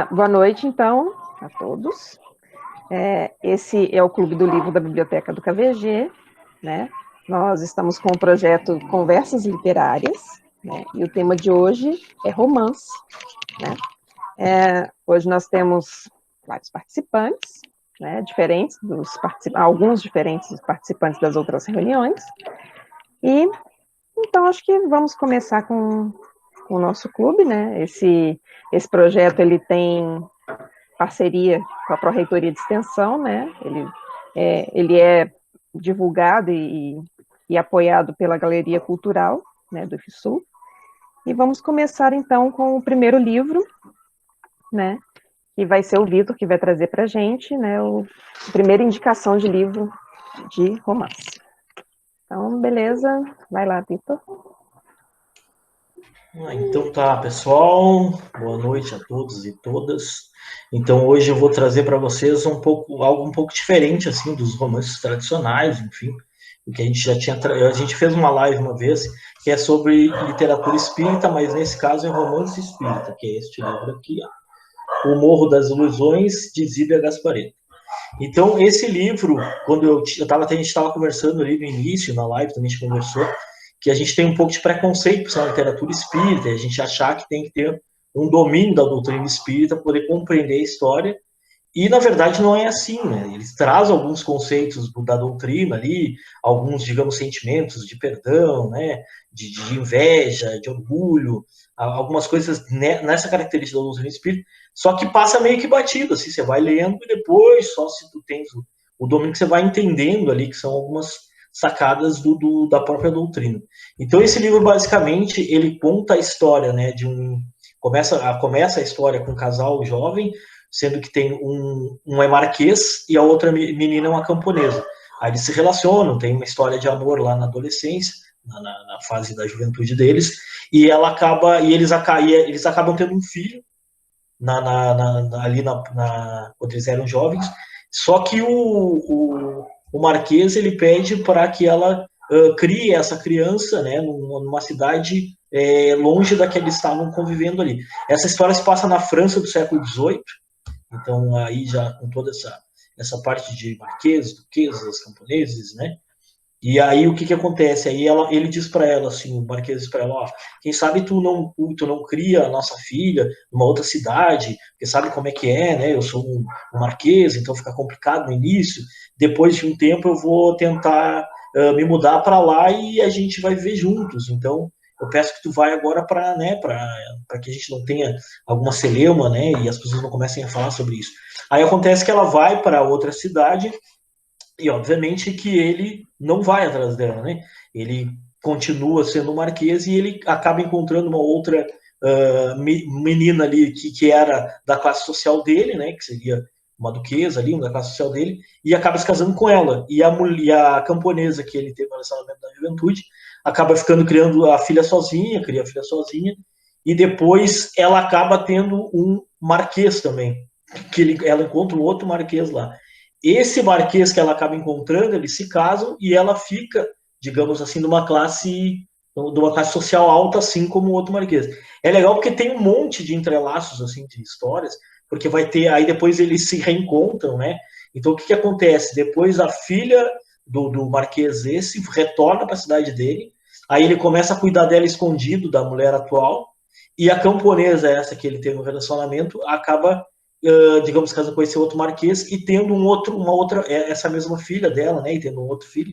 Boa noite, então, a todos. Esse é o Clube do Livro da Biblioteca do KVG, né? Nós estamos com o projeto Conversas Literárias, né? E o tema de hoje é romance, né? Hoje nós temos vários participantes, né? Alguns diferentes dos participantes das outras reuniões. E, então, acho que vamos começar com o nosso clube, né? Esse projeto, ele tem parceria com a Pró-Reitoria de Extensão, né? Ele é divulgado e apoiado pela Galeria Cultural, né, do IFSU. E vamos começar, então, com o primeiro livro, né, que vai ser o Vitor, que vai trazer para a gente, né, a primeira indicação de livro de romance. Então, beleza, vai lá, Vitor. Então tá, pessoal, boa noite a todos e todas. Então hoje eu vou trazer para vocês algo um pouco diferente assim dos romances tradicionais, enfim, o que a gente já tinha a gente fez uma live uma vez que é sobre literatura espírita, mas nesse caso é romance espírita, que é este livro aqui, ó, O Morro das Ilusões, de Zíbia Gasparetto. Então esse livro, quando a gente estava conversando ali no início, na live também a gente conversou, que a gente tem um pouco de preconceito com a literatura espírita, a gente achar que tem que ter um domínio da doutrina espírita para poder compreender a história, e na verdade não é assim, né? Eles trazem alguns conceitos da doutrina ali, alguns, digamos, sentimentos de perdão, né? De inveja, de orgulho, algumas coisas nessa característica da doutrina espírita, só que passa meio que batido, assim, você vai lendo e depois, só se tu tens o domínio que você vai entendendo ali, que são algumas sacadas da própria doutrina. Então esse livro basicamente ele conta a história, né, começa a história com um casal jovem, sendo que tem um é marquês e a outra menina é uma camponesa. Aí eles se relacionam, tem uma história de amor lá na adolescência, na fase da juventude deles, e eles acabam tendo um filho quando eles eram jovens. Só que o Marquês ele pede para que ela crie essa criança, né, numa cidade longe da que eles estavam convivendo ali. Essa história se passa na França do século XVIII, então aí já com toda essa parte de marqueses, duquesas, camponeses, né? E aí o que acontece? Aí ele diz para ela assim, o Marquês diz para ela, ó, quem sabe tu não cria a nossa filha numa outra cidade, porque sabe como é que é, né? Eu sou um marquês, então fica complicado no início. Depois de um tempo eu vou tentar me mudar para lá e a gente vai viver juntos. Então eu peço que tu vai agora para, né, para que a gente não tenha alguma celeuma, né? E as pessoas não comecem a falar sobre isso. Aí acontece que ela vai para outra cidade. E, obviamente, que ele não vai atrás dela, né? Ele continua sendo o Marquês e ele acaba encontrando uma outra menina ali que era da classe social dele, né? Que seria uma duquesa ali, uma da classe social dele, e acaba se casando com ela. E a camponesa que ele teve no relacionamento da juventude acaba criando a filha sozinha, cria a filha sozinha, e depois ela acaba tendo um Marquês também, que ela encontra um outro Marquês lá. Esse marquês que ela acaba encontrando, eles se casam e ela fica, digamos assim, de uma classe social alta, assim como o outro marquês. É legal porque tem um monte de entrelaços, assim, de histórias, porque vai ter, aí depois eles se reencontram, né? Então o que acontece? Depois a filha do marquês esse retorna para a cidade dele, aí ele começa a cuidar dela escondido, da mulher atual, e a camponesa, essa que ele tem no relacionamento, acaba digamos, casa com esse outro marquês e tendo essa mesma filha dela, né, e tendo um outro filho.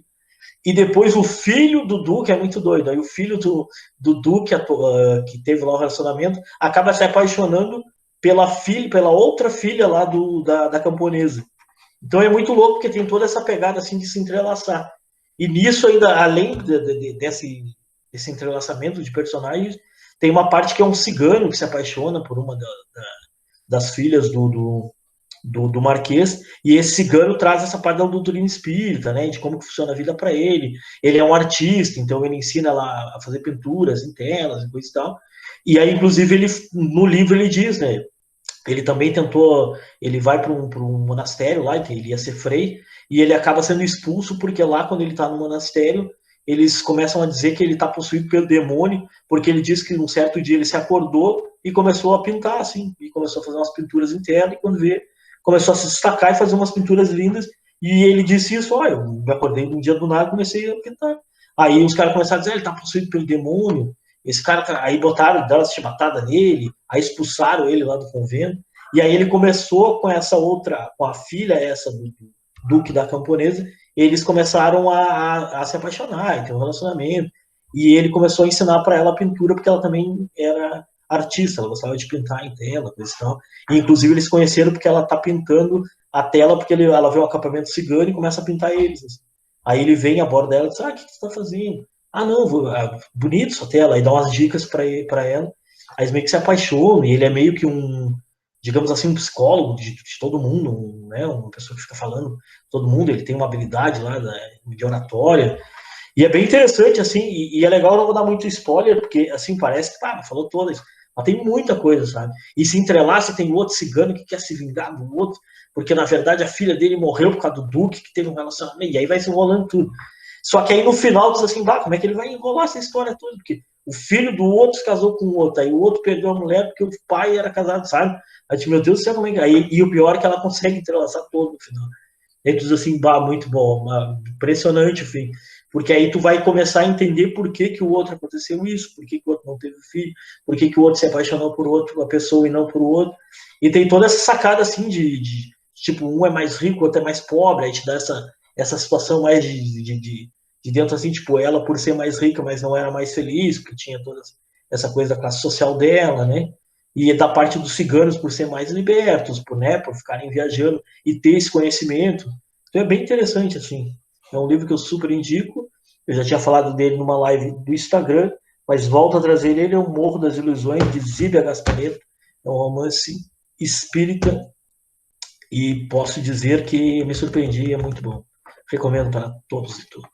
E depois o filho do Duque é muito doido, aí o filho do Duque que teve lá o relacionamento acaba se apaixonando pela outra filha lá da camponesa. Então é muito louco porque tem toda essa pegada assim de se entrelaçar. E nisso ainda, além desse entrelaçamento de personagens, tem uma parte que é um cigano que se apaixona por uma das filhas do Marquês, e esse cigano traz essa parte da doutrina espírita, né, de como que funciona a vida para ele. Ele é um artista, então ele ensina lá a fazer pinturas em telas e coisa e tal. E aí, inclusive, no livro ele diz, né, ele também tentou, ele vai para um monastério lá, que ele ia ser frei, e ele acaba sendo expulso porque lá, quando ele está no monastério, eles começam a dizer que ele está possuído pelo demônio, porque ele diz que um certo dia ele se acordou e começou a pintar, assim, e começou a fazer umas pinturas internas, e quando vê, começou a se destacar e fazer umas pinturas lindas, e ele disse isso, olha, eu me acordei um dia do nada e comecei a pintar. Aí os caras começaram a dizer, ele tá possuído pelo demônio, esse cara, aí botaram, deram essa chibatada nele, aí expulsaram ele lá do convento, e aí ele começou com essa outra, com a filha essa do Duque da Camponesa, eles começaram a se apaixonar, e ter um relacionamento, e ele começou a ensinar para ela a pintura, porque ela também era artista, ela gostava de pintar em tela, coisa e tal. E, inclusive, eles conheceram porque ela está pintando a tela, porque ela vê um acampamento cigano e começa a pintar eles. Assim. Aí ele vem a bordo dela e diz, o que você está fazendo? Ah, não, bonito sua tela. Aí dá umas dicas para ela. Aí eles meio que se apaixonam, e ele é meio que um, digamos assim, um psicólogo de todo mundo, né? Uma pessoa que fica falando todo mundo, ele tem uma habilidade lá de oratória, e é bem interessante, assim, e é legal, não vou dar muito spoiler, porque, assim, parece que, falou todas, mas tem muita coisa, sabe? E se entrelaça, tem outro cigano que quer se vingar do outro, porque, na verdade, a filha dele morreu por causa do Duque, que teve um relacionamento, e aí vai se enrolando tudo. Só que aí, no final, diz assim, como é que ele vai enrolar essa história toda? Porque o filho do outro se casou com o outro, aí o outro perdeu a mulher porque o pai era casado, sabe? Aí, meu Deus do céu, como é que... Aí, e o pior é que ela consegue entrelaçar todo no final. Aí tu diz assim, muito bom, impressionante, enfim. Porque aí tu vai começar a entender por que, que o outro aconteceu isso, por que, que o outro não teve filho, por que, que o outro se apaixonou por outra pessoa e não por outro. E tem toda essa sacada assim tipo, um é mais rico, o outro é mais pobre, aí te dá essa situação mais de dentro, assim, tipo, ela por ser mais rica, mas não era mais feliz, porque tinha toda essa coisa da classe social dela, né? E da parte dos ciganos por ser mais libertos, por ficarem viajando e ter esse conhecimento. Então é bem interessante, assim. É um livro que eu super indico. Eu já tinha falado dele numa live do Instagram, mas volto a trazer ele, é O Morro das Ilusões, de Zíbia Gasparetto. É um romance espírita e posso dizer que me surpreendi, é muito bom. Recomendo para todos e todas.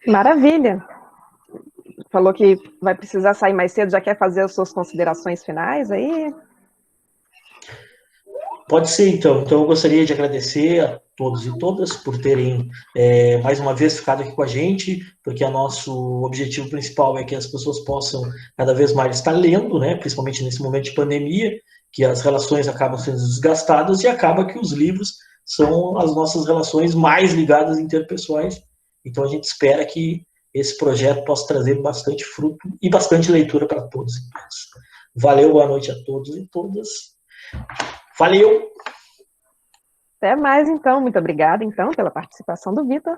Maravilha! Falou que vai precisar sair mais cedo, já quer fazer as suas considerações finais aí? Pode ser, então. Então, eu gostaria de agradecer a todos e todas por terem, mais uma vez, ficado aqui com a gente, porque o nosso objetivo principal é que as pessoas possam cada vez mais estar lendo, né? Principalmente nesse momento de pandemia, que as relações acabam sendo desgastadas e acaba que os livros são as nossas relações mais ligadas interpessoais. Então, a gente espera que esse projeto possa trazer bastante fruto e bastante leitura para todos e todas. Valeu, boa noite a todos e todas. Valeu! Até mais, então. Muito obrigada, então, pela participação do Vitor.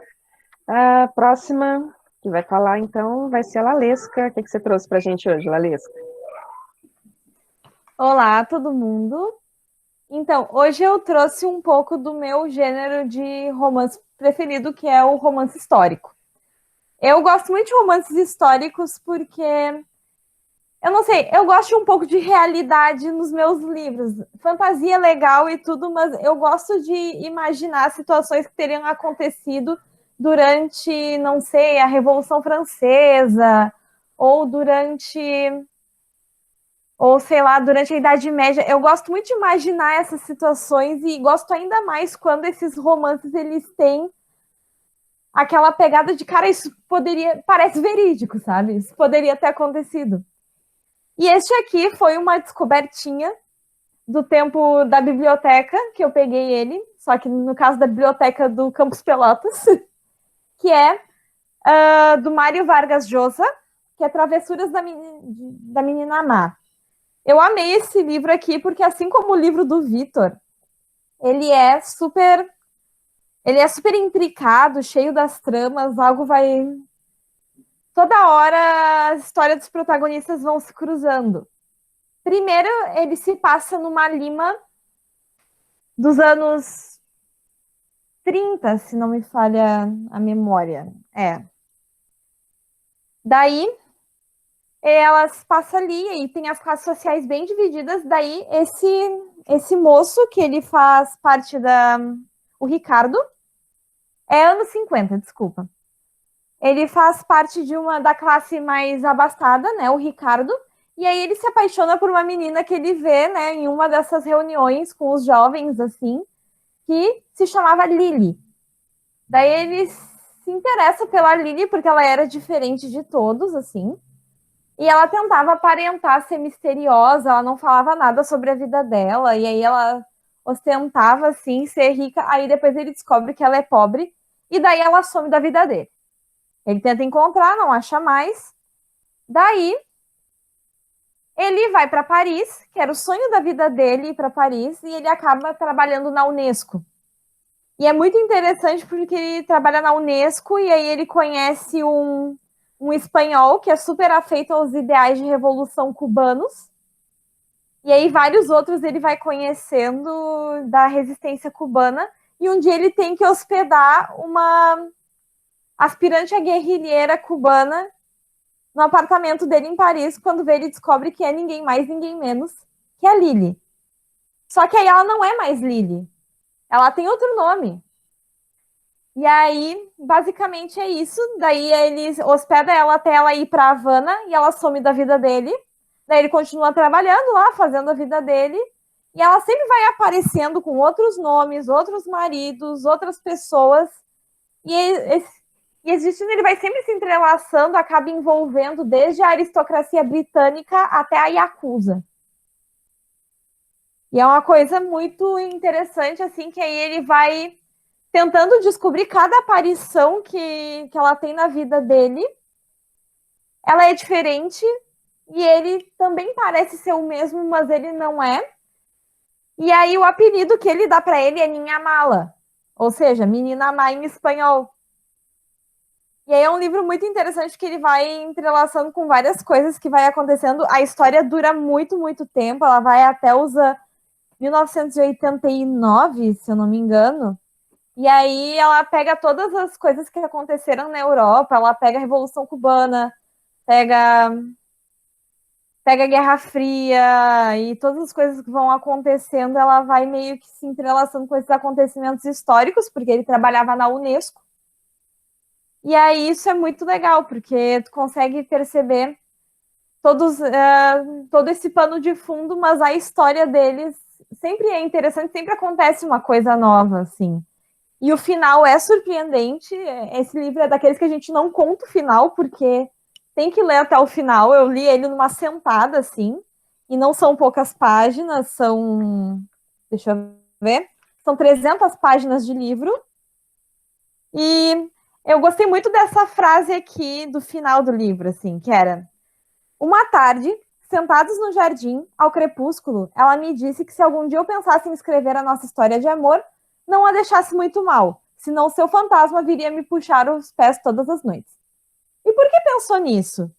A próxima que vai falar, então, vai ser a Lalesca. O que você trouxe para a gente hoje, Lalesca? Olá, todo mundo. Então, hoje eu trouxe um pouco do meu gênero de romance preferido, que é o romance histórico. Eu gosto muito de romances históricos porque, eu não sei, eu gosto de um pouco de realidade nos meus livros. Fantasia é legal e tudo, mas eu gosto de imaginar situações que teriam acontecido durante, não sei, a Revolução Francesa, ou durante, ou sei lá, durante a Idade Média. Eu gosto muito de imaginar essas situações e gosto ainda mais quando esses romances eles têm aquela pegada de, cara, isso poderia, parece verídico, sabe? Isso poderia ter acontecido. E este aqui foi uma descobertinha do tempo da biblioteca, que eu peguei ele, só que no caso da biblioteca do Campus Pelotas, que é do Mário Vargas Llosa, que é Travessuras da Menina Má. Eu amei esse livro aqui, porque assim como o livro do Vitor, ele é super intricado, cheio das tramas, algo vai... Toda hora as histórias dos protagonistas vão se cruzando. Primeiro, ele se passa numa Lima dos anos 30, se não me falha a memória. Daí, elas passam ali e tem as classes sociais bem divididas. Daí, esse moço, que ele faz parte o Ricardo, é anos 50, desculpa. Ele faz parte da classe mais abastada, né, o Ricardo, e aí ele se apaixona por uma menina que ele vê, né, em uma dessas reuniões com os jovens, assim, que se chamava Lily. Daí ele se interessa pela Lily porque ela era diferente de todos, assim, E ela tentava aparentar ser misteriosa, ela não falava nada sobre a vida dela, e aí ela ostentava, assim, ser rica, aí depois ele descobre que ela é pobre, e daí ela some da vida dele. Ele tenta encontrar, não acha mais, daí ele vai para Paris, que era o sonho da vida dele ir para Paris, e ele acaba trabalhando na Unesco. E é muito interessante porque ele trabalha na Unesco e aí ele conhece um espanhol que é super afeito aos ideais de revolução cubanos. E aí vários outros ele vai conhecendo da resistência cubana. E um dia ele tem que hospedar uma aspirante a guerrilheira cubana no apartamento dele em Paris, quando vê ele descobre que é ninguém mais, ninguém menos que a Lily. Só que aí ela não é mais Lily. Ela tem outro nome. E aí, basicamente é isso. Daí ele hospeda ela até ela ir para Havana e ela some da vida dele. Daí ele continua trabalhando lá, fazendo a vida dele. E ela sempre vai aparecendo com outros nomes, outros maridos, outras pessoas. E existindo, ele vai sempre se entrelaçando, acaba envolvendo desde a aristocracia britânica até a Yakuza. E é uma coisa muito interessante, assim, que aí ele vai tentando descobrir cada aparição que ela tem na vida dele. Ela é diferente e ele também parece ser o mesmo, mas ele não é. E aí o apelido que ele dá para ele é Ninha Mala, ou seja, menina má em espanhol. E aí é um livro muito interessante que ele vai entrelaçando com várias coisas que vai acontecendo. A história dura muito, muito tempo, ela vai até os 1989, se eu não me engano. E aí ela pega todas as coisas que aconteceram na Europa, ela pega a Revolução Cubana, pega a Guerra Fria e todas as coisas que vão acontecendo, ela vai meio que se entrelaçando com esses acontecimentos históricos, porque ele trabalhava na Unesco. E aí isso é muito legal, porque tu consegue perceber todo esse pano de fundo, mas a história deles sempre é interessante, sempre acontece uma coisa nova, assim. E o final é surpreendente. Esse livro é daqueles que a gente não conta o final, porque tem que ler até o final. Eu li ele numa sentada, assim, e não são poucas páginas, são... Deixa eu ver. São 300 páginas de livro. E eu gostei muito dessa frase aqui do final do livro, assim, que era: uma tarde, sentados no jardim, ao crepúsculo, ela me disse que se algum dia eu pensasse em escrever a nossa história de amor, não a deixasse muito mal, senão seu fantasma viria me puxar os pés todas as noites. E por que pensou nisso?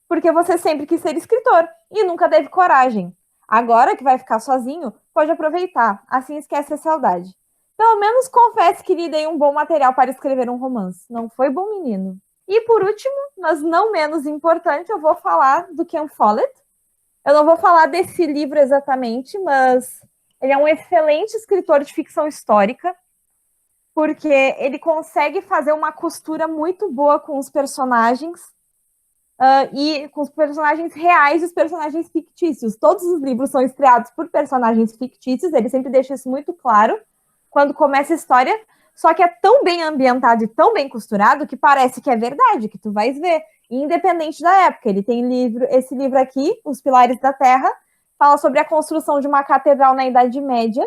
Porque você sempre quis ser escritor e nunca teve coragem. Agora que vai ficar sozinho, pode aproveitar, assim esquece a saudade. Pelo menos confesse que lhe dei um bom material para escrever um romance. Não foi, bom menino? E por último, mas não menos importante, eu vou falar do Ken Follett. Eu não vou falar desse livro exatamente, mas ele é um excelente escritor de ficção histórica, porque ele consegue fazer uma costura muito boa com os personagens, e com os personagens reais e os personagens fictícios. Todos os livros são estreados por personagens fictícios, ele sempre deixa isso muito claro quando começa a história, só que é tão bem ambientado e tão bem costurado que parece que é verdade, que tu vais ver, independente da época. Ele tem esse livro aqui, Os Pilares da Terra, fala sobre a construção de uma catedral na Idade Média,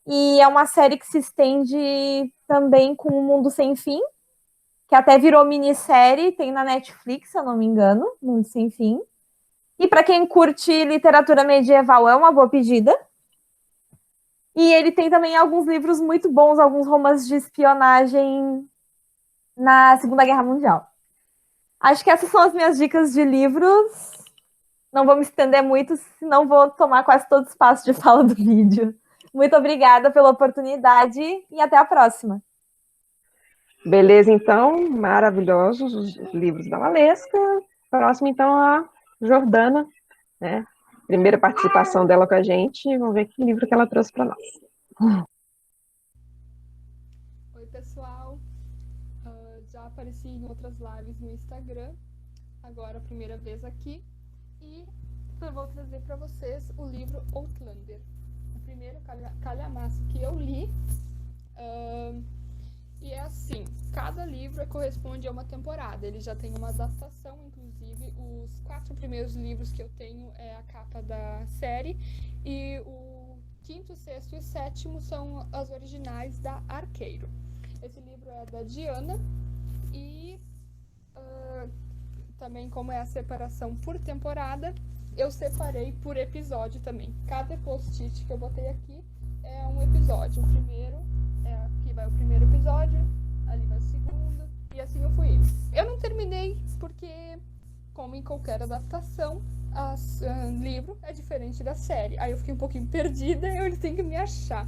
e é uma série que se estende também com O Mundo Sem Fim, que até virou minissérie, tem na Netflix, se eu não me engano, Mundo Sem Fim. E para quem curte literatura medieval, é uma boa pedida. E ele tem também alguns livros muito bons, alguns romances de espionagem na Segunda Guerra Mundial. Acho que essas são as minhas dicas de livros. Não vou me estender muito, senão vou tomar quase todo o espaço de fala do vídeo. Muito obrigada pela oportunidade e até a próxima. Beleza, então, maravilhosos os livros da Valesca. Próximo, então, a Jordana, né? Primeira participação dela com a gente. Vamos ver que livro que ela trouxe para nós. Oi, pessoal. Já apareci em outras lives no Instagram, agora a primeira vez aqui. E eu vou trazer para vocês o livro Outlander, o primeiro calhamaço que eu li. E é assim, cada livro corresponde a uma temporada. Ele já tem uma adaptação, inclusive os 4 primeiros livros que eu tenho é a capa da série, e o 5º, 6º e 7º são as originais da Arqueiro. Esse livro é da Diana e também, como é a separação por temporada, eu separei por episódio também. Cada post-it que eu botei aqui é um episódio. O primeiro, aqui vai o primeiro episódio, ali vai o segundo, e assim eu fui indo. Eu não terminei porque, como em qualquer adaptação, livro é diferente da série. Aí eu fiquei um pouquinho perdida, eu tenho que me achar.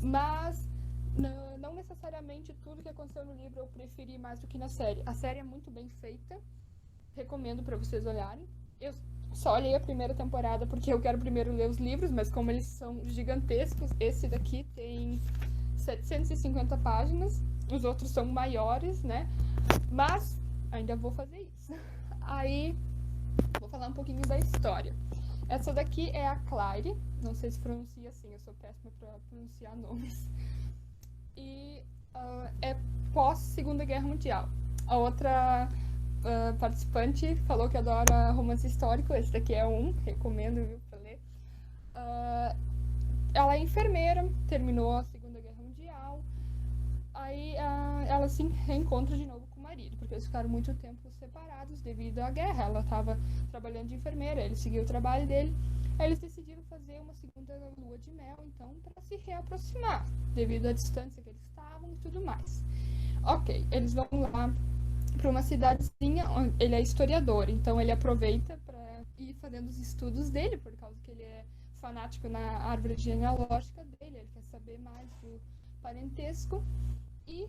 Mas não necessariamente tudo que aconteceu no livro eu preferi mais do que na série. A série é muito bem feita, recomendo para vocês olharem. Eu só olhei a primeira temporada porque eu quero primeiro ler os livros, mas como eles são gigantescos, esse daqui tem 750 páginas, os outros são maiores, né? Mas ainda vou fazer isso. Aí, vou falar um pouquinho da história. Essa daqui é a Claire, não sei se pronuncia assim, eu sou péssima para pronunciar nomes. E é pós-Segunda Guerra Mundial. A outra participante falou que adora romance histórico, esse daqui é recomendo, viu, pra ler. Ela é enfermeira, terminou a Segunda Guerra Mundial, aí ela se reencontra de novo com o marido, porque eles ficaram muito tempo separados devido à guerra. Ela estava trabalhando de enfermeira, ele seguiu o trabalho dele, aí eles decidiram fazer uma segunda lua de mel, então, para se reaproximar, devido à distância que eles estavam e tudo mais. Ok, eles vão lá para uma cidadezinha, ele é historiador, então ele aproveita para ir fazendo os estudos dele, por causa que ele é fanático na árvore genealógica dele, ele quer saber mais do parentesco, e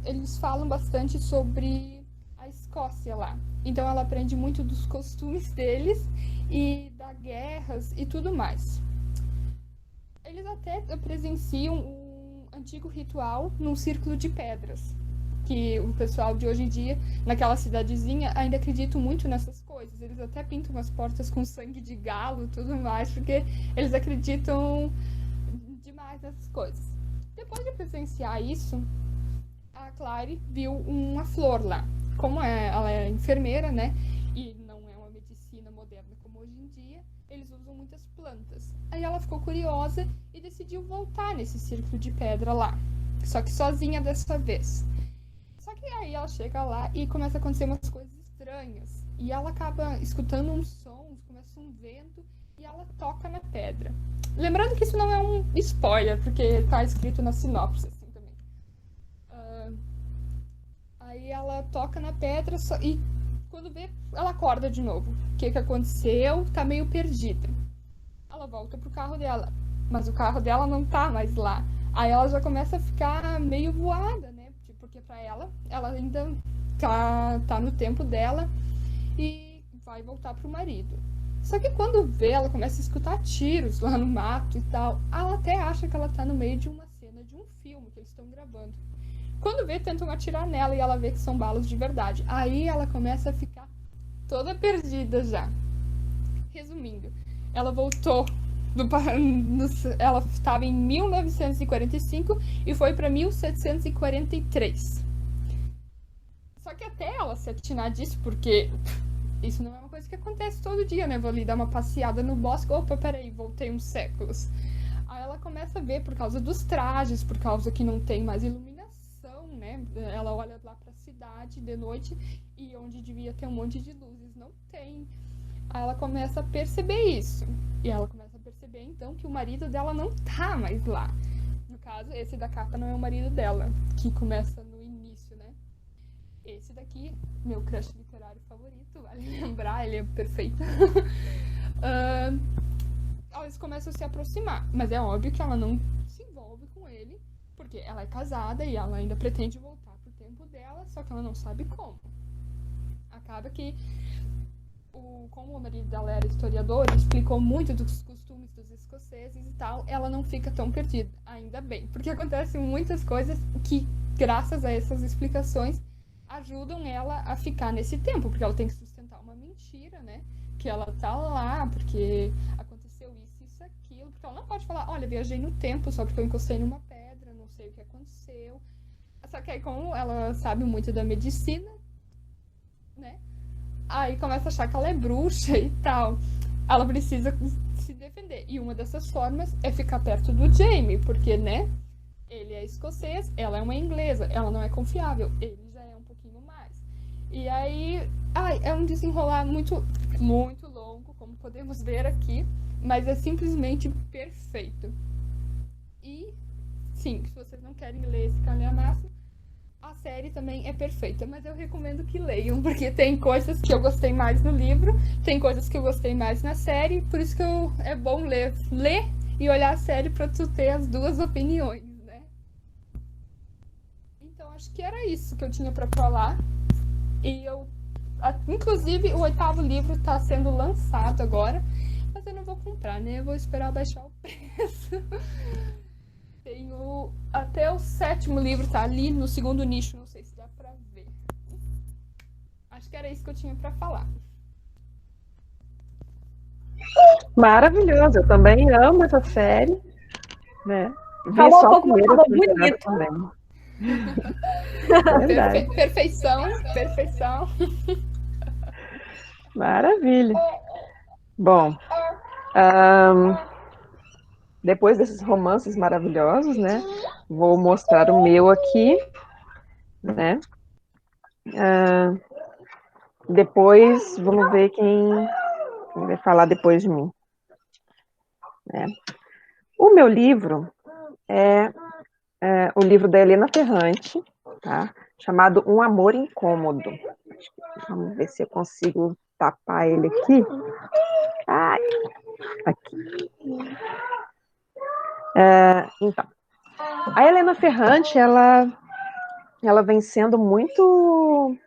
eles falam bastante sobre a Escócia lá. Então ela aprende muito dos costumes deles e das guerras e tudo mais. Eles até presenciam um antigo ritual num círculo de pedras, que o pessoal de hoje em dia, naquela cidadezinha, ainda acreditam muito nessas coisas. Eles até pintam as portas com sangue de galo e tudo mais, porque eles acreditam demais nessas coisas. Depois de presenciar isso, a Claire viu uma flor lá. Como ela é enfermeira, né, e não é uma medicina moderna como hoje em dia, eles usam muitas plantas. Aí ela ficou curiosa e decidiu voltar nesse círculo de pedra lá, só que sozinha dessa vez. Só que aí ela chega lá e começa a acontecer umas coisas estranhas. E ela acaba escutando uns sons, começa um vento, e ela toca na pedra. Lembrando que isso não é um spoiler, porque tá escrito na sinopse, assim, também. Aí ela toca na pedra e quando vê, ela acorda de novo. O que aconteceu? Tá meio perdida. Ela volta pro carro dela, mas o carro dela não tá mais lá. Aí ela já começa a ficar meio voada, né? Porque pra ela ainda tá no tempo dela e vai voltar pro marido. Só que quando vê, ela começa a escutar tiros lá no mato e tal. Ela até acha que ela tá no meio de uma cena de um filme que eles estão gravando. Quando vê, tentam atirar nela e ela vê que são balas de verdade. Aí ela começa a ficar toda perdida já. Resumindo, ela voltou ela estava em 1945 e foi para 1743. Só que até ela se atinar disso, porque isso não é uma coisa que acontece todo dia, né? Vou ali dar uma passeada no bosque, opa, peraí, voltei uns séculos. Aí ela começa a ver por causa dos trajes, por causa que não tem mais iluminação, né? Ela olha lá pra cidade de noite e onde devia ter um monte de luzes, não tem. Aí ela começa a perceber isso. E ela começa a perceber, então, que o marido dela não tá mais lá. No caso, esse da capa não é o marido dela, que começa no início, né? Esse daqui, meu crush literário favorito, vale lembrar, ele é perfeito. Eles começam a se aproximar, mas é óbvio que ela não se envolve com ele, porque ela é casada e ela ainda pretende voltar pro tempo dela, só que ela não sabe como. Acaba que como o marido dela era historiador, explicou muito dos costumes dos escoceses e tal, ela não fica tão perdida, ainda bem, porque acontecem muitas coisas que, graças a essas explicações, ajudam ela a ficar nesse tempo, porque ela tem que sustentar uma mentira, né, que ela tá lá, porque aconteceu isso, aquilo, porque ela não pode falar, olha, viajei no tempo só porque eu encostei numa pedra, não sei o que aconteceu. Só que aí, como ela sabe muito da medicina, né? Aí começa a achar que ela é bruxa e tal. Ela precisa se defender. E uma dessas formas é ficar perto do Jamie, porque, né? Ele é escocês, ela é uma inglesa, ela não é confiável, ele já é um pouquinho mais. E aí, é um desenrolar muito, muito longo, como podemos ver aqui, mas é simplesmente perfeito. E, sim, se vocês não querem ler esse calhamaço, a série também é perfeita, mas eu recomendo que leiam, porque tem coisas que eu gostei mais no livro, tem coisas que eu gostei mais na série, por isso que é bom ler e olhar a série para tu ter as duas opiniões, né? Então acho que era isso que eu tinha para falar. E inclusive o 8º livro está sendo lançado agora, mas eu não vou comprar, né? Eu vou esperar baixar o preço. Tenho até o 7º livro, tá ali no segundo nicho, não sei se dá pra ver. Acho que era isso que eu tinha pra falar. Maravilhoso, eu também amo essa série, né? Vi Falou só a pouco, mas primeira falou temporada bonito. também. Verdade. Perfeição. Maravilha. Bom, depois desses romances maravilhosos, né? Vou mostrar o meu aqui, né? Depois, vamos ver quem vai falar depois de mim. Né? O meu livro é o livro da Helena Ferrante, tá? Chamado Um Amor Incômodo. Vamos ver se eu consigo tapar ele aqui. Ai, aqui. Então, a Helena Ferrante, ela vem sendo muito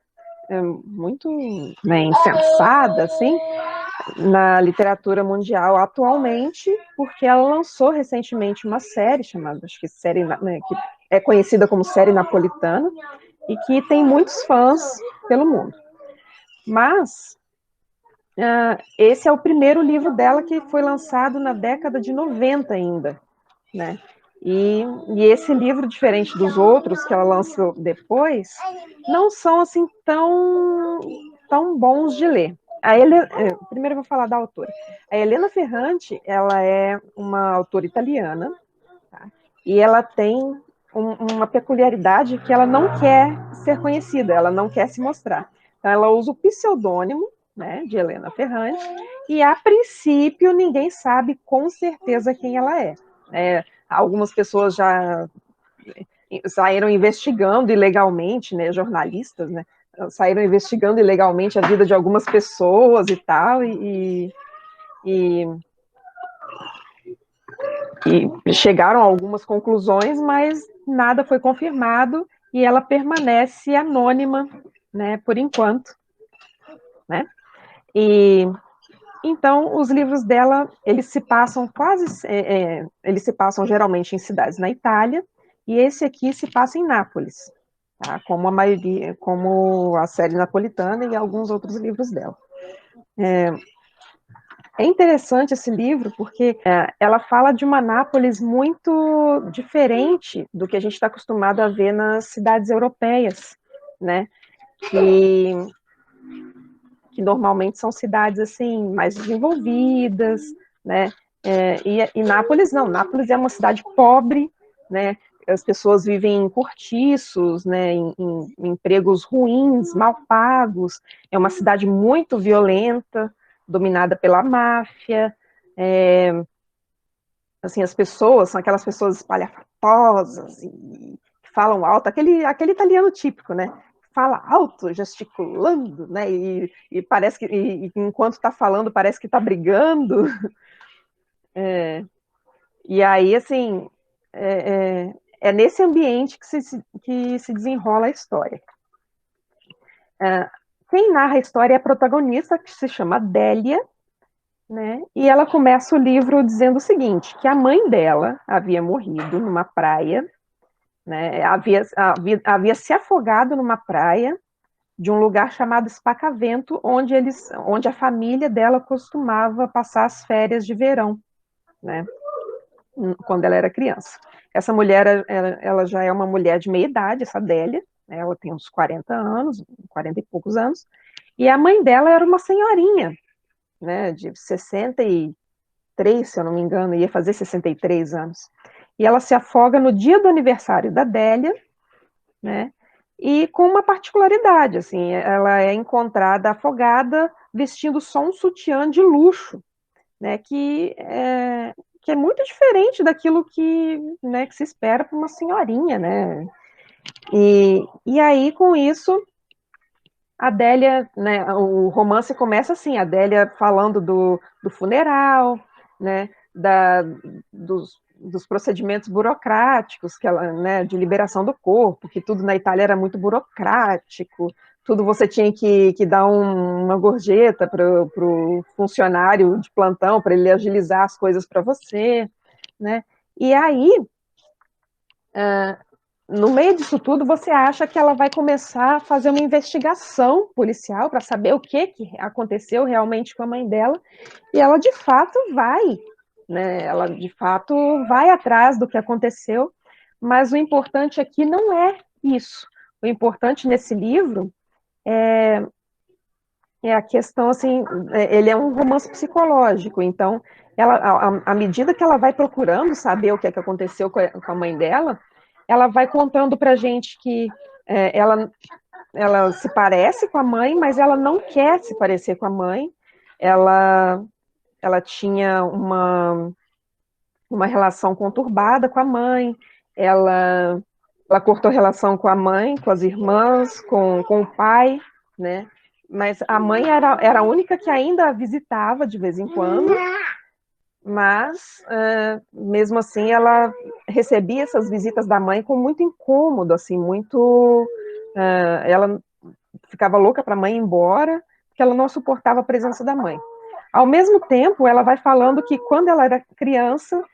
né, insensada, assim, na literatura mundial atualmente, porque ela lançou recentemente uma série chamada, acho que série, né, que é conhecida como série napolitana, e que tem muitos fãs pelo mundo. Mas esse é o primeiro livro dela que foi lançado na década de 90 ainda, né? E esse livro, diferente dos outros que ela lançou depois, não são assim tão bons de ler. Primeiro eu vou falar da autora. A Helena Ferrante, ela é uma autora italiana, tá? E ela tem uma peculiaridade que ela não quer ser conhecida, ela não quer se mostrar. Então ela usa o pseudônimo, né, de Helena Ferrante, e a princípio ninguém sabe com certeza quem ela é. Algumas pessoas já saíram investigando ilegalmente, né, jornalistas, né, saíram investigando ilegalmente a vida de algumas pessoas e tal, e chegaram a algumas conclusões, mas nada foi confirmado e ela permanece anônima, né, por enquanto, né? E então os livros dela, eles se passam geralmente em cidades na Itália, e esse aqui se passa em Nápoles, tá? Como a série napolitana e alguns outros livros dela. É interessante esse livro porque ela fala de uma Nápoles muito diferente do que a gente está acostumado a ver nas cidades europeias, né? Que normalmente são cidades assim mais desenvolvidas, né? E Nápoles não, Nápoles é uma cidade pobre, né? As pessoas vivem em cortiços, né? Em empregos ruins, mal pagos. É uma cidade muito violenta, dominada pela máfia. Assim, as pessoas são aquelas pessoas espalhafatosas e falam alto, aquele italiano típico, né? Fala alto, gesticulando, né? E parece que, enquanto está falando, parece que está brigando. E aí, assim, é nesse ambiente que se desenrola a história. Quem narra a história é a protagonista, que se chama Délia, né? E ela começa o livro dizendo o seguinte, que a mãe dela havia morrido numa praia, né? Havia se afogado numa praia de um lugar chamado Spacavento, onde a família dela costumava passar as férias de verão, né? quando ela era criança. Essa mulher, ela já é uma mulher de meia idade, essa Adélia, né, ela tem uns 40 anos, 40 e poucos anos, e a mãe dela era uma senhorinha, né, de 63, se eu não me engano, ia fazer 63 anos. E ela se afoga no dia do aniversário da Adélia, né, e com uma particularidade, assim, ela é encontrada afogada vestindo só um sutiã de luxo, né, que é muito diferente daquilo né, que se espera para uma senhorinha, né, e aí, com isso, a Adélia, né, o romance começa assim, a Adélia falando do funeral, né, dos procedimentos burocráticos, que ela, né, de liberação do corpo, que tudo na Itália era muito burocrático, tudo você tinha que dar uma gorjeta para o funcionário de plantão, para ele agilizar as coisas para você, né, e aí, no meio disso tudo, você acha que ela vai começar a fazer uma investigação policial para saber o que aconteceu realmente com a mãe dela, e ela de fato vai, né? Ela de fato vai atrás do que aconteceu, mas o importante aqui não é isso. O importante nesse livro é a questão, assim, ele é um romance psicológico, então, à medida que ela vai procurando saber o que aconteceu com a mãe dela, ela vai contando pra gente que ela se parece com a mãe, mas ela não quer se parecer com a mãe, ela tinha uma relação conturbada com a mãe, ela cortou relação com a mãe, com as irmãs, com o pai, né? Mas a mãe era a única que ainda a visitava de vez em quando, mas mesmo assim ela recebia essas visitas da mãe com muito incômodo, assim, muito... ela ficava louca para a mãe ir embora, porque ela não suportava a presença da mãe. Ao mesmo tempo, ela vai falando que quando ela era criança,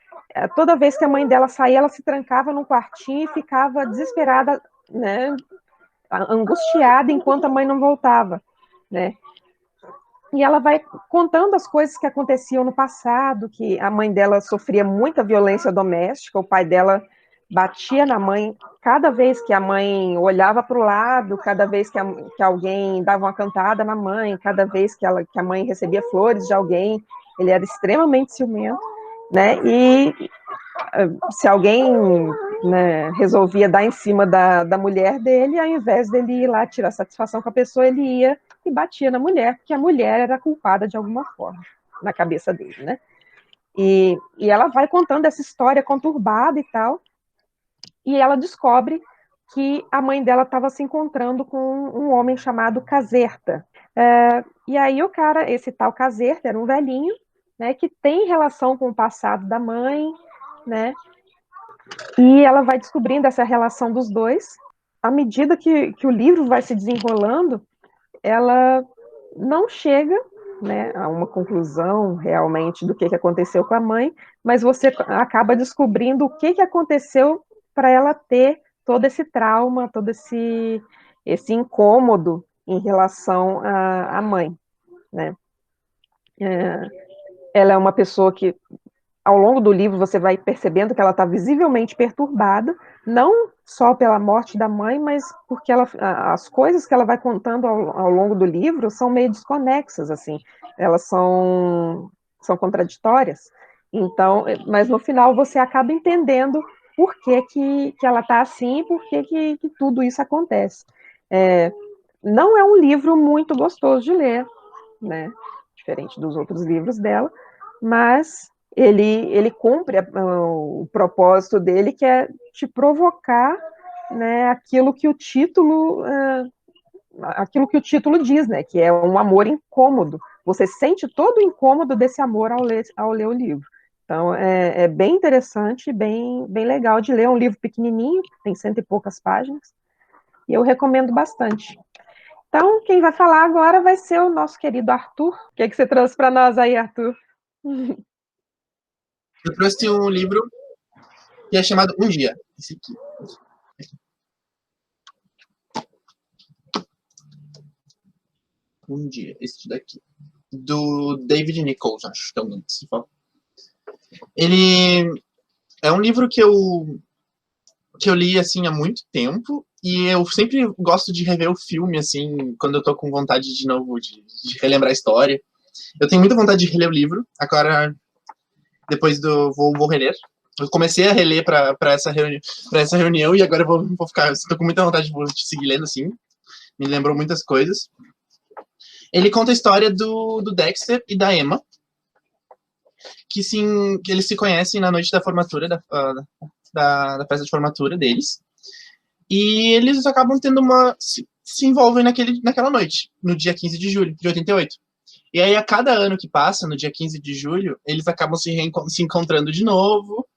toda vez que a mãe dela saía, ela se trancava num quartinho e ficava desesperada, né, angustiada enquanto a mãe não voltava, né? E ela vai contando as coisas que aconteciam no passado, que a mãe dela sofria muita violência doméstica, o pai dela batia na mãe cada vez que a mãe olhava para o lado, cada vez que alguém dava uma cantada na mãe, cada vez que a mãe recebia flores de alguém, ele era extremamente ciumento, né? E se alguém, né, resolvia dar em cima da mulher dele, ao invés dele ir lá tirar satisfação com a pessoa, ele ia e batia na mulher, porque a mulher era culpada de alguma forma, na cabeça dele, né? E ela vai contando essa história conturbada e tal, e ela descobre que a mãe dela estava se encontrando com um homem chamado Caserta. E aí o cara, esse tal Caserta, era um velhinho, né, que tem relação com o passado da mãe, né, e ela vai descobrindo essa relação dos dois. À medida que o livro vai se desenrolando, ela não chega, né, a uma conclusão realmente do que aconteceu com a mãe, mas você acaba descobrindo o que aconteceu para ela ter todo esse trauma, todo esse incômodo em relação à mãe, né? Ela é uma pessoa que, ao longo do livro, você vai percebendo que ela está visivelmente perturbada, não só pela morte da mãe, mas porque as coisas que ela vai contando ao longo do livro são meio desconexas, assim, elas são contraditórias. Então, mas no final você acaba entendendo por que ela está assim e por que tudo isso acontece. Não é um livro muito gostoso de ler, né? Diferente dos outros livros dela, mas ele cumpre o propósito dele, que é te provocar, né, aquilo que o título diz, né, que é um amor incômodo. Você sente todo o incômodo desse amor ao ler o livro. Então, é bem interessante, bem legal de ler. É um livro pequenininho, tem 100 e poucas páginas, e eu recomendo bastante. Então, quem vai falar agora vai ser o nosso querido Arthur. O que você trouxe para nós aí, Arthur? Eu trouxe um livro que é chamado Um Dia. Esse aqui. Um Dia, esse daqui. Do David Nichols, acho que é o nome que se fala. Ele É um livro que eu li, assim, há muito tempo, e eu sempre gosto de rever o filme, assim, quando eu tô com vontade de novo de relembrar a história. Eu tenho muita vontade de reler o livro, agora, depois vou reler. Eu comecei a reler para essa reunião, e agora eu vou ficar, estou com muita vontade de seguir lendo, assim, me lembrou muitas coisas. Ele conta a história do Dexter e da Emma, que eles se conhecem na noite da formatura, da festa de formatura deles. E eles acabam tendo se envolvem naquela noite, no dia 15 de julho de 88. E aí, a cada ano que passa, no dia 15 de julho, eles acabam se encontrando de novo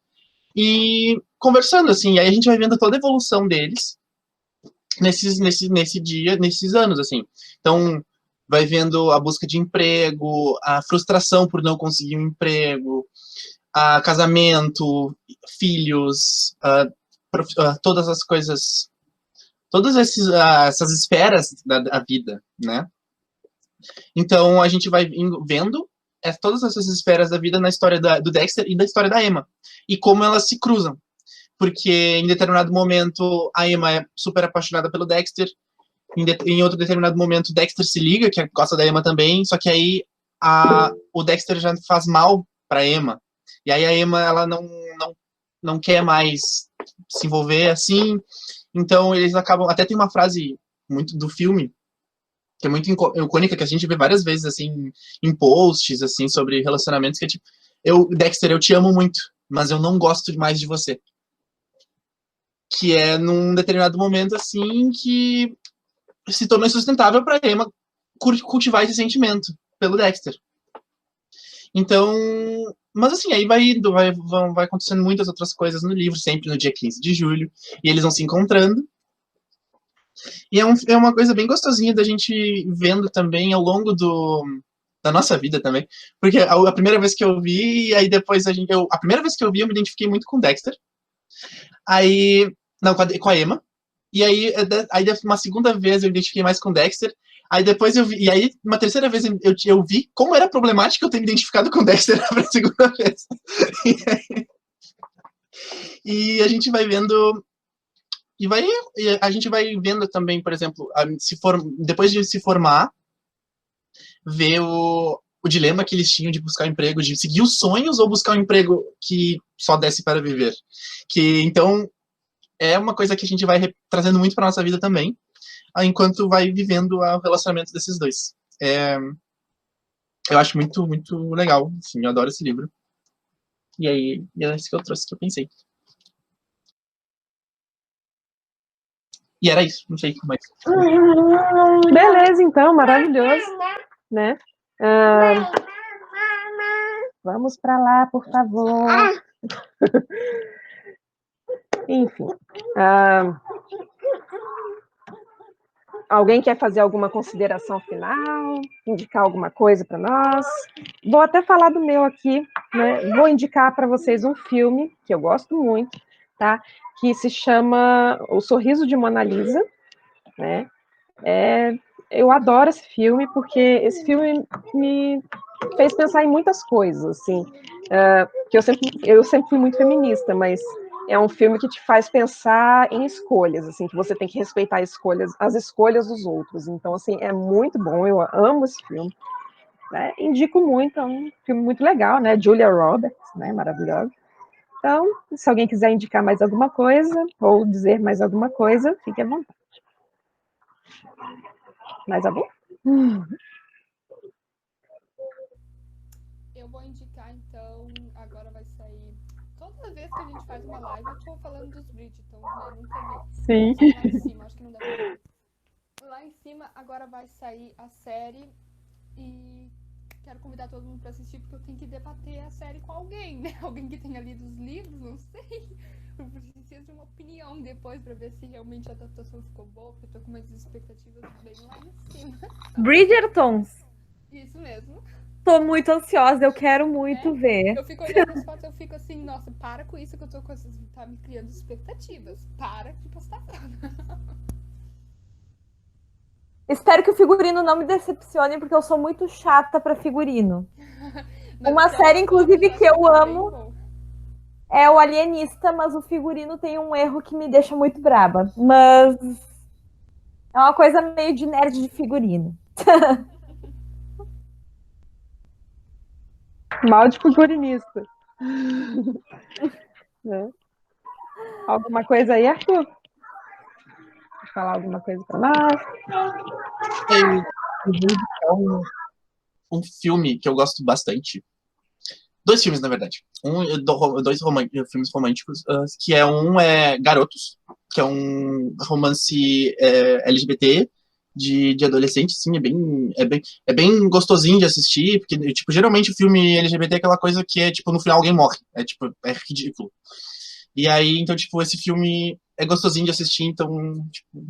e conversando, assim. E aí a gente vai vendo toda a evolução deles nesses anos, assim. Então, vai vendo a busca de emprego, a frustração por não conseguir um emprego, a casamento, filhos, todas as coisas, todas essas esferas da vida, né? Então, a gente vai vendo todas essas esferas da vida na história do Dexter e da história da Emma, e como elas se cruzam. Porque, em determinado momento, a Emma é super apaixonada pelo Dexter, em outro determinado momento, o Dexter se liga, que gosta da Emma também, só que aí o Dexter já faz mal pra Emma. E aí a Emma, ela não quer mais se envolver assim, então eles acabam... Até tem uma frase muito do filme, que é muito icônica, que a gente vê várias vezes, assim, em posts, assim, sobre relacionamentos, que é tipo, Dexter, eu te amo muito, mas eu não gosto mais de você. Que é num determinado momento, assim, que se tornou insustentável para Emma cultivar esse sentimento pelo Dexter. Então, mas assim, aí vai acontecendo muitas outras coisas no livro, sempre no dia 15 de julho, e eles vão se encontrando. E é uma coisa bem gostosinha da gente vendo também ao longo da nossa vida também. Porque a primeira vez que eu vi, e aí depois a primeira vez que eu vi, eu me identifiquei muito com o Dexter. Aí, não, com a Emma. E aí uma segunda vez eu identifiquei mais com o Dexter. Aí depois eu vi, e aí uma terceira vez eu vi como era problemático eu ter me identificado com o Dexter na segunda vez. E a gente vai vendo, e a gente vai vendo também, por exemplo, depois de se formar, ver o dilema que eles tinham de buscar um emprego, de seguir os sonhos ou buscar um emprego que só desse para viver. Que então é uma coisa que a gente vai trazendo muito para nossa vida também, enquanto vai vivendo o relacionamento desses dois. Eu acho muito, muito legal. Assim, eu adoro esse livro. E aí, é isso que eu trouxe, que eu pensei. E era isso, não sei mais. Beleza, então, maravilhoso, né? Vamos para lá, por favor. Enfim. Alguém quer fazer alguma consideração final? Indicar alguma coisa para nós? Vou até falar do meu aqui, né? Vou indicar para vocês um filme que eu gosto muito, tá? Que se chama O Sorriso de Mona Lisa, né? Eu adoro esse filme, porque esse filme me fez pensar em muitas coisas, assim, que eu sempre fui muito feminista, mas é um filme que te faz pensar em escolhas, assim, que você tem que respeitar as escolhas dos outros. Então, assim, é muito bom, eu amo esse filme, né? Indico muito, é um filme muito legal, né? Julia Roberts, né? Maravilhosa. Então, se alguém quiser indicar mais alguma coisa, ou dizer mais alguma coisa, fique à vontade. Mais alguém? Eu vou indicar, então, agora vai sair... Toda vez que a gente faz uma live, eu tô falando dos Bridgertons, né? Nunca vi. Sim. Lá em cima, acho que não dá pra ver. Lá em cima, agora vai sair a série e quero convidar todo mundo pra assistir, porque eu tenho que debater a série com alguém, né? Alguém que tenha lido os livros, não sei. Eu preciso de uma opinião depois pra ver se realmente a adaptação ficou boa, porque eu tô com umas expectativas bem lá em cima. Bridgertons. Isso mesmo. Tô muito ansiosa, eu quero muito ver. Eu fico olhando as fotos, eu fico assim, nossa, para com isso que eu tô com essas... Tá me criando expectativas. Para de postar. Espero que o figurino não me decepcione, porque eu sou muito chata pra figurino. Uma série, inclusive, que eu amo é o Alienista, mas o figurino tem um erro que me deixa muito braba. Mas é uma coisa meio de nerd de figurino. Mal de figurinista. Né? Alguma coisa aí, Arthur? Quer falar alguma coisa para nós? Eu vou indicar um filme que eu gosto bastante. 2 filmes, na verdade. Dois filmes românticos, que um é Garotos, que é um romance LGBT de adolescente, sim, é bem gostosinho de assistir, porque, tipo, geralmente o filme LGBT é aquela coisa que é, tipo, no final alguém morre, é ridículo. E aí, então, tipo, esse filme é gostosinho de assistir, então, tipo,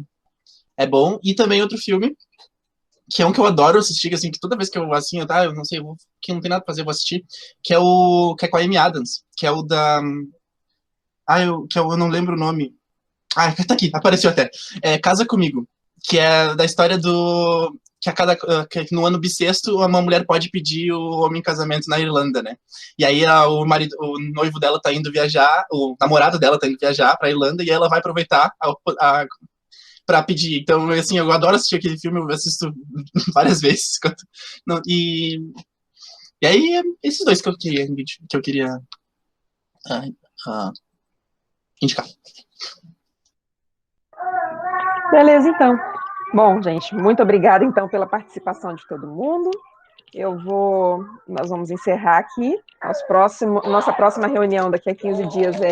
é bom. E também outro filme, que é um que eu adoro assistir, assim, que toda vez que eu, assim, eu não sei, que não tem nada pra fazer, eu vou assistir, que é com a Amy Adams, que é o da... eu não lembro o nome. Tá aqui, apareceu até. É Casa Comigo, que é da história do... Que no ano bissexto uma mulher pode pedir o homem em casamento na Irlanda, né? E aí o noivo dela tá indo viajar, o namorado dela tá indo viajar pra Irlanda, e ela vai aproveitar pra pedir. Então, assim, eu adoro assistir aquele filme, eu assisto várias vezes. E aí, esses dois que eu queria indicar. Beleza, então. Bom, gente, muito obrigada, então, pela participação de todo mundo. Nós vamos encerrar aqui. Nossa próxima reunião daqui a 15 dias é